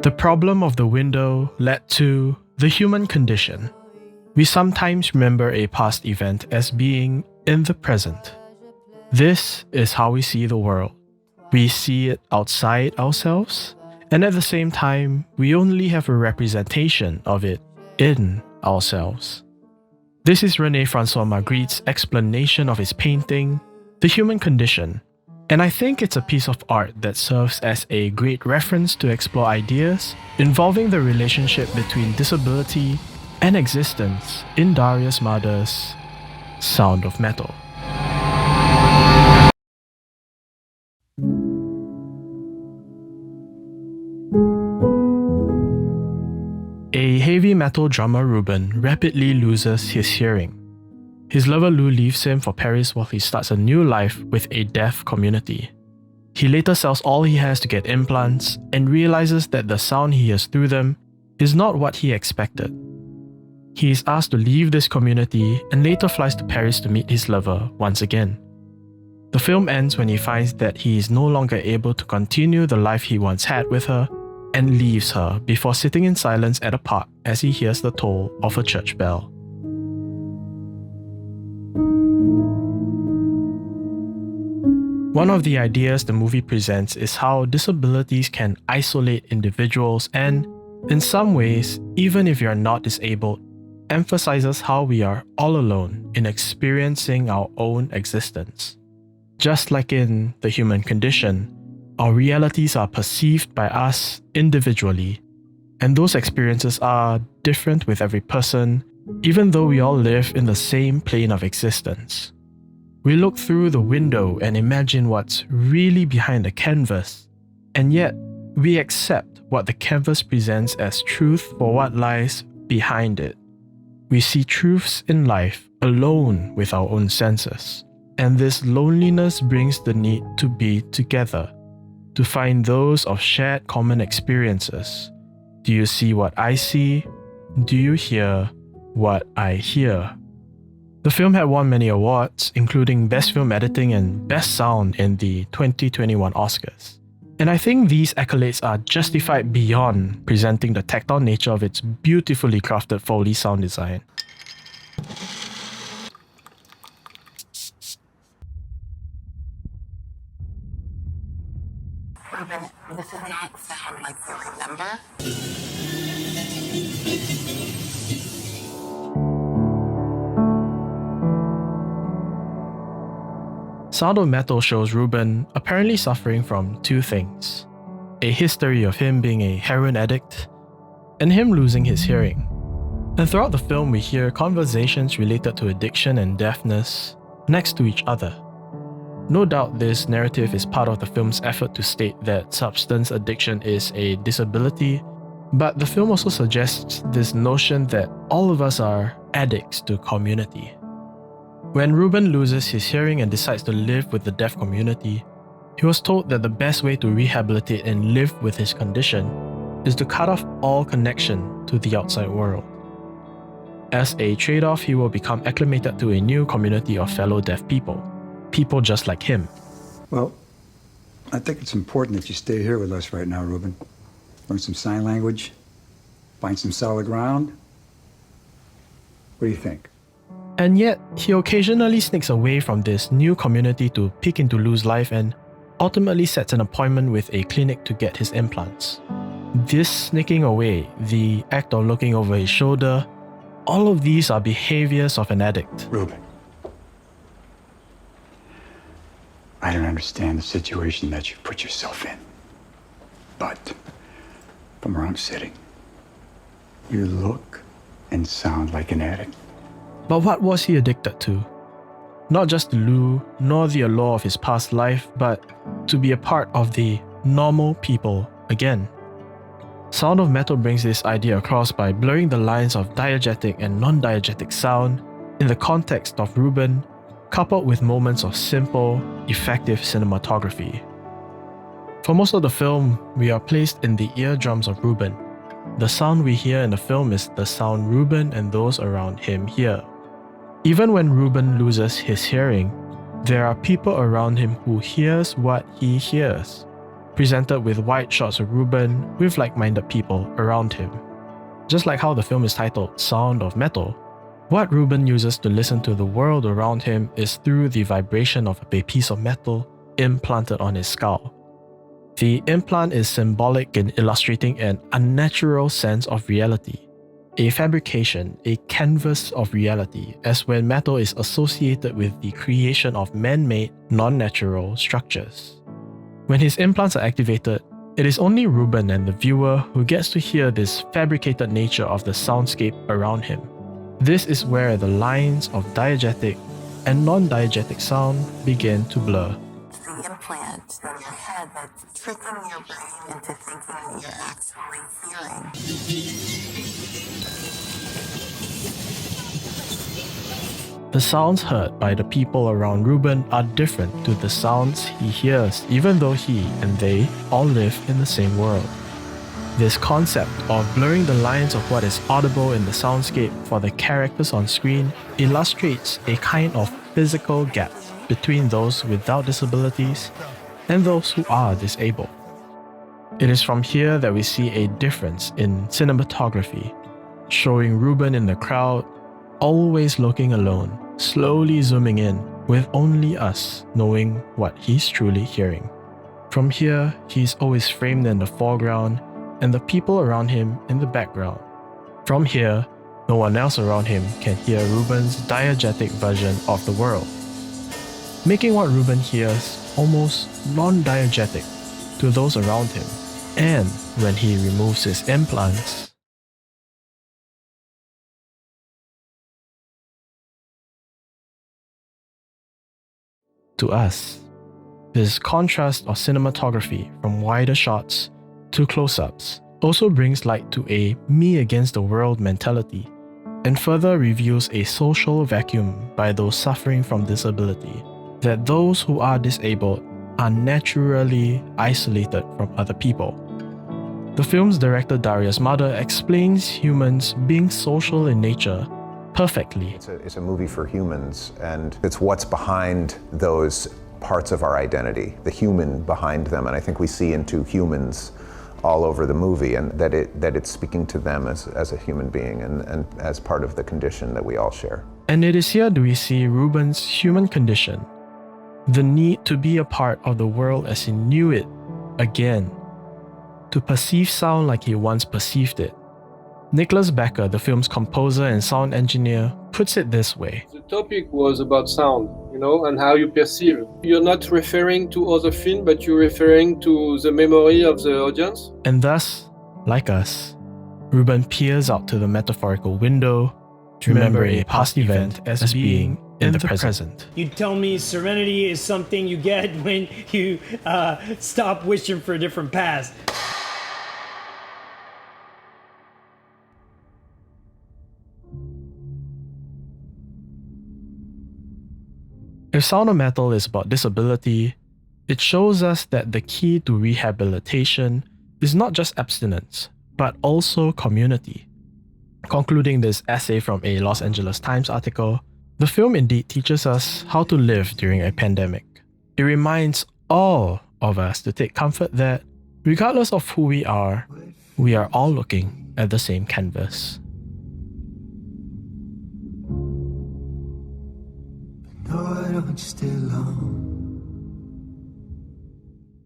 The problem of the window led to the human condition. We sometimes remember a past event as being in the present. This is how we see the world. We see it outside ourselves, and at the same time, we only have a representation of it in ourselves. This is René-François Magritte's explanation of his painting, The Human Condition, and I think it's a piece of art that serves as a great reference to explore ideas involving the relationship between disability and existence in Darius Marder's Sound of Metal. A heavy metal drummer Ruben rapidly loses his hearing. His lover Lou leaves him for Paris while he starts a new life with a deaf community. He later sells all he has to get implants and realizes that the sound he hears through them is not what he expected. He is asked to leave this community and later flies to Paris to meet his lover once again. The film ends when he finds that he is no longer able to continue the life he once had with her and leaves her before sitting in silence at a park as he hears the toll of a church bell. One of the ideas the movie presents is how disabilities can isolate individuals and, in some ways, even if you're not disabled, emphasizes how we are all alone in experiencing our own existence. Just like in The Human Condition, our realities are perceived by us individually, and those experiences are different with every person, even though we all live in the same plane of existence. We look through the window and imagine what's really behind the canvas, and yet we accept what the canvas presents as truth for what lies behind it. We see truths in life alone with our own senses, and this loneliness brings the need to be together, to find those of shared common experiences. Do you see what I see? Do you hear what I hear? The film had won many awards, including Best Film Editing and Best Sound in the 2021 Oscars. And I think these accolades are justified beyond presenting the tactile nature of its beautifully crafted Foley sound design. Ruben, this is not sound like you remember. Sound of Metal shows Ruben apparently suffering from two things: a history of him being a heroin addict, and him losing his hearing. And throughout the film we hear conversations related to addiction and deafness next to each other. No doubt this narrative is part of the film's effort to state that substance addiction is a disability, but the film also suggests this notion that all of us are addicts to community. When Ruben loses his hearing and decides to live with the deaf community, he was told that the best way to rehabilitate and live with his condition is to cut off all connection to the outside world. As a trade-off, he will become acclimated to a new community of fellow deaf people just like him. Well, I think it's important that you stay here with us right now, Ruben. Learn some sign language, find some solid ground. What do you think? And yet, he occasionally sneaks away from this new community to peek into Lou's life and ultimately sets an appointment with a clinic to get his implants. This sneaking away, the act of looking over his shoulder, all of these are behaviors of an addict. Ruben, I don't understand the situation that you've put yourself in. But from where I'm sitting, you look and sound like an addict. But what was he addicted to? Not just to Lou, nor the allure of his past life, but to be a part of the normal people again. Sound of Metal brings this idea across by blurring the lines of diegetic and non-diegetic sound in the context of Ruben, coupled with moments of simple, effective cinematography. For most of the film, we are placed in the eardrums of Ruben. The sound we hear in the film is the sound Ruben and those around him hear. Even when Ruben loses his hearing, there are people around him who hears what he hears. presented with wide shots of Ruben with like-minded people around him. Just like how the film is titled Sound of Metal, what Ruben uses to listen to the world around him is through the vibration of a piece of metal implanted on his skull. The implant is symbolic in illustrating an unnatural sense of reality, a fabrication, a canvas of reality, as when metal is associated with the creation of man-made, non-natural structures. When his implants are activated, it is only Ruben and the viewer who gets to hear this fabricated nature of the soundscape around him. This is where the lines of diegetic and non-diegetic sound begin to blur. The implant in your head that's tricking your brain into thinking that you're actually hearing. The sounds heard by the people around Ruben are different to the sounds he hears, even though he and they all live in the same world. This concept of blurring the lines of what is audible in the soundscape for the characters on screen illustrates a kind of physical gap between those without disabilities and those who are disabled. It is from here that we see a difference in cinematography, showing Ruben in the crowd, always looking alone, slowly zooming in, with only us knowing what he's truly hearing. From here, he's always framed in the foreground and the people around him in the background. From here, no one else around him can hear Ruben's diegetic version of the world, making what Ruben hears almost non-diegetic to those around him. And when he removes his implants, to us. This contrast of cinematography from wider shots to close-ups also brings light to a me against the world mentality and further reveals a social vacuum by those suffering from disability, that those who are disabled are naturally isolated from other people. The film's director Darius Mother explains humans being social in nature perfectly. It's a movie for humans, and it's what's behind those parts of our identity, the human behind them, and I think we see into humans all over the movie, and that it's speaking to them as a human being and as part of the condition that we all share. And it is here that we see Ruben's human condition, the need to be a part of the world as he knew it again, to perceive sound like he once perceived it. Nicholas Becker, the film's composer and sound engineer, puts it this way. The topic was about sound, and how you perceive. You're not referring to other film, but you're referring to the memory of the audience. And thus, like us, Ruben peers out to the metaphorical window to remember a past event as being in the present. You tell me serenity is something you get when you stop wishing for a different past. If Sound of Metal is about disability, it shows us that the key to rehabilitation is not just abstinence, but also community. Concluding this essay from a Los Angeles Times article, the film indeed teaches us how to live during a pandemic. It reminds all of us to take comfort that, regardless of who we are all looking at the same canvas.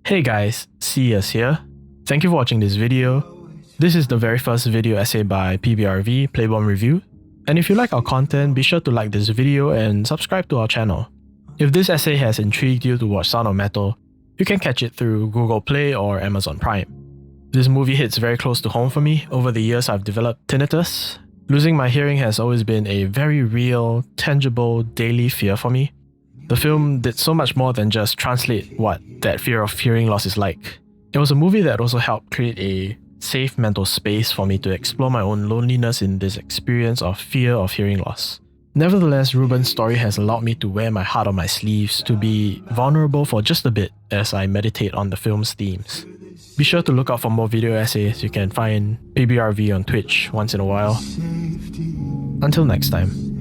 Hey guys, Coeus here. Thank you for watching this video. This is the very first video essay by PBRV, Playbomb Review. And if you like our content, be sure to like this video and subscribe to our channel. If this essay has intrigued you to watch Sound of Metal, you can catch it through Google Play or Amazon Prime. This movie hits very close to home for me. Over the years, I've developed tinnitus. Losing my hearing has always been a very real, tangible, daily fear for me. The film did so much more than just translate what that fear of hearing loss is like. It was a movie that also helped create a safe mental space for me to explore my own loneliness in this experience of fear of hearing loss. Nevertheless, Ruben's story has allowed me to wear my heart on my sleeves, to be vulnerable for just a bit as I meditate on the film's themes. Be sure to look out for more video essays. You can find PBRV on Twitch once in a while. Until next time.